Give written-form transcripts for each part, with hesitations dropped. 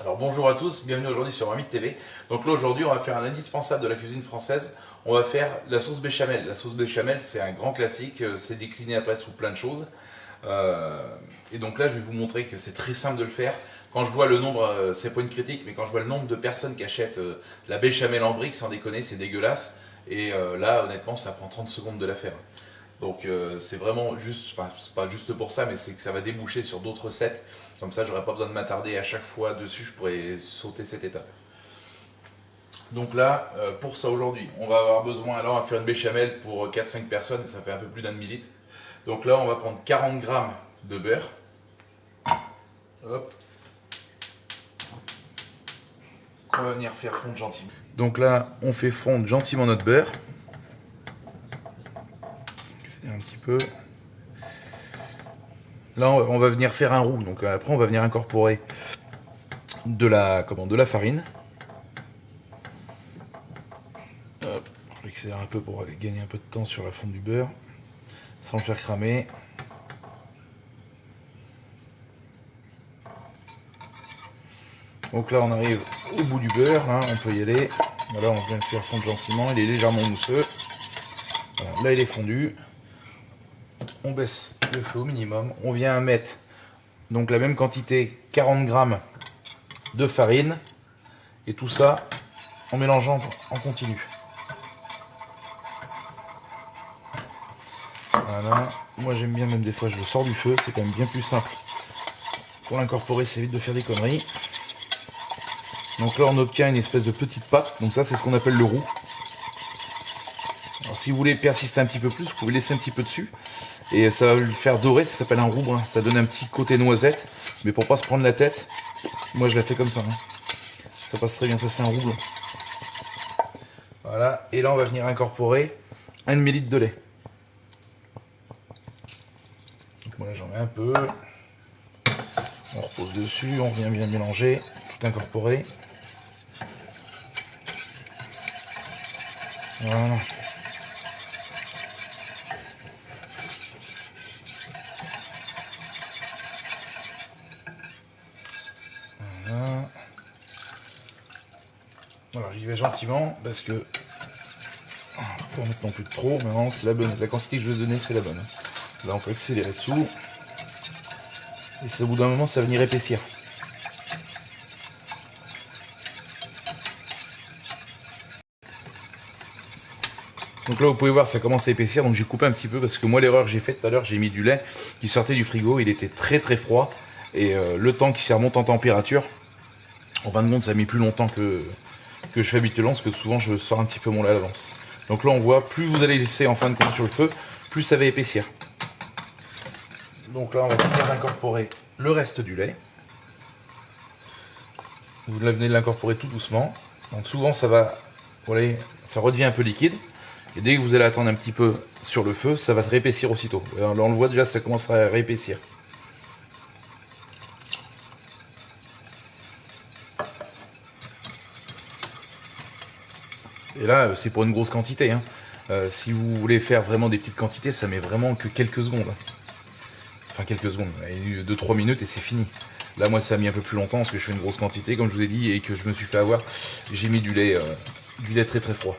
Alors bonjour à tous, bienvenue aujourd'hui sur Marmite TV. Donc là aujourd'hui on va faire un indispensable de la cuisine française. On va faire la sauce béchamel. La sauce béchamel c'est un grand classique, c'est décliné après sous plein de choses. Et donc là je vais vous montrer que c'est très simple de le faire. Quand je vois le nombre, c'est pas une critique, mais quand je vois le nombre de personnes qui achètent la béchamel en briques, sans déconner, c'est dégueulasse. Et là honnêtement ça prend 30 secondes de la faire. Donc c'est vraiment juste, enfin c'est pas juste pour ça, mais c'est que ça va déboucher sur d'autres recettes. Comme ça, j'aurais pas besoin de m'attarder à chaque fois dessus, je pourrais sauter cette étape. Donc là, pour ça aujourd'hui, on va avoir besoin, là on va faire une béchamel pour 4-5 personnes, ça fait un peu plus d'un demi-litre. Donc là, on va prendre 40 grammes de beurre. Hop. On va venir faire fondre gentiment. Donc là, on fait fondre gentiment notre beurre. C'est un petit peu... Là, on va venir faire un roux. Donc après, on va venir incorporer de la farine. Hop, je l'accélère un peu pour gagner un peu de temps sur la fonte du beurre, sans le faire cramer. Donc là, on arrive au bout du beurre. Hein, on peut y aller. Voilà, on vient le faire fondre gentiment. Il est légèrement mousseux. Voilà, là, il est fondu. On baisse le feu au minimum, on vient mettre donc la même quantité, 40 grammes de farine, et tout ça en mélangeant en continu. Voilà, moi j'aime bien, même des fois je le sors du feu, c'est quand même bien plus simple. Pour l'incorporer, c'est vite de faire des conneries. Donc là on obtient une espèce de petite pâte, donc ça c'est ce qu'on appelle le roux. Alors si vous voulez persister un petit peu plus, vous pouvez laisser un petit peu dessus. Et ça va le faire dorer, ça s'appelle un roux brun. Ça donne un petit côté noisette, mais pour pas se prendre la tête, moi je la fais comme ça. Hein. Ça passe très bien, ça c'est un roux blanc. Voilà, et là on va venir incorporer un demi-litre de lait. Donc moi là j'en mets un peu. On repose dessus, on vient bien mélanger, tout incorporer. Voilà. Voilà, j'y vais gentiment parce que pour mettre non plus de trop, maintenant c'est la bonne. La quantité que je vais donner, c'est la bonne. Là, on peut accélérer dessous. Et c'est au bout d'un moment, ça va venir épaissir. Donc là, vous pouvez voir, ça commence à épaissir. Donc j'ai coupé un petit peu parce que moi, l'erreur que j'ai faite tout à l'heure, j'ai mis du lait qui sortait du frigo. Il était très très froid. Et le temps qu'il remonte en température, en fin de compte, ça a mis plus longtemps que je fais habituellement, parce que souvent je sors un petit peu mon lait à l'avance. Donc là on voit, plus vous allez laisser en fin de compte sur le feu, plus ça va épaissir. Donc là on va venir incorporer le reste du lait. Vous venez de l'incorporer tout doucement. Donc souvent ça va, voilà, ça redevient un peu liquide. Et dès que vous allez attendre un petit peu sur le feu, ça va se réépaissir aussitôt. Alors là on le voit déjà, ça commence à réépaissir. Et là, c'est pour une grosse quantité. Hein. Si vous voulez faire vraiment des petites quantités, ça met vraiment que quelques secondes. Enfin, quelques secondes. 2-3 minutes et c'est fini. Là, moi, ça a mis un peu plus longtemps parce que je fais une grosse quantité, comme je vous ai dit, et que je me suis fait avoir. J'ai mis du lait très très froid.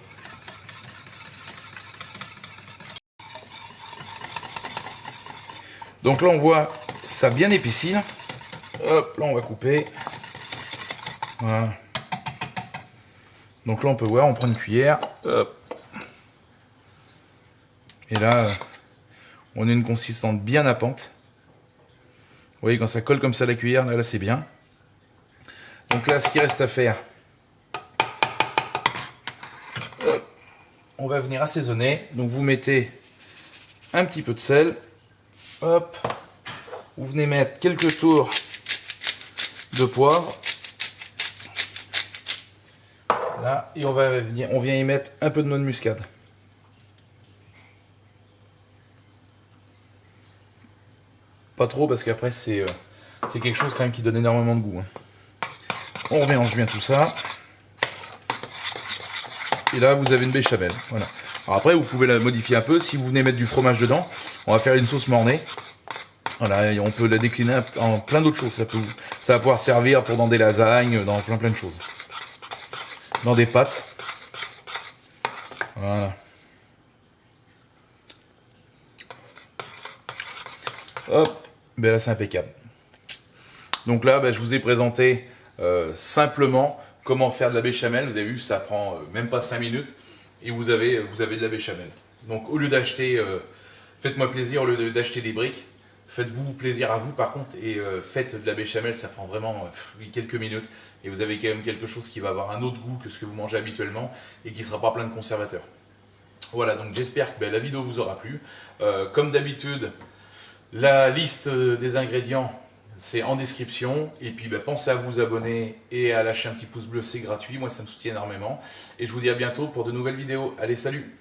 Donc là, on voit ça bien épaissi. Là. Hop, là, on va couper. Voilà. Donc là on peut voir, on prend une cuillère, hop. Et là on a une consistance bien nappante. Vous voyez quand ça colle comme ça à la cuillère, là c'est bien. Donc là ce qu'il reste à faire, hop, on va venir assaisonner. Donc vous mettez un petit peu de sel, hop, vous venez mettre quelques tours de poivre. Là, et on vient y mettre un peu de noix de muscade. Pas trop parce qu'après c'est quelque chose quand même qui donne énormément de goût. Hein. On mélange bien tout ça. Et là vous avez une béchamel. Voilà. Alors après vous pouvez la modifier un peu. Si vous venez mettre du fromage dedans, on va faire une sauce mornay. Voilà, et on peut la décliner en plein d'autres choses. Ça va pouvoir servir pour dans des lasagnes, dans plein de choses. Dans des pâtes. Voilà. Hop, ben là c'est impeccable. Donc là, je vous ai présenté simplement comment faire de la béchamel. Vous avez vu, ça prend même pas 5 minutes et vous avez de la béchamel. Donc au lieu d'acheter, faites-moi plaisir, au lieu d'acheter des briques, faites-vous plaisir à vous par contre et faites de la béchamel, ça prend vraiment quelques minutes et vous avez quand même quelque chose qui va avoir un autre goût que ce que vous mangez habituellement et qui ne sera pas plein de conservateurs. Voilà, donc j'espère que la vidéo vous aura plu. Comme d'habitude, la liste des ingrédients, c'est en description. Et puis pensez à vous abonner et à lâcher un petit pouce bleu, c'est gratuit. Moi, ça me soutient énormément. Et je vous dis à bientôt pour de nouvelles vidéos. Allez, salut!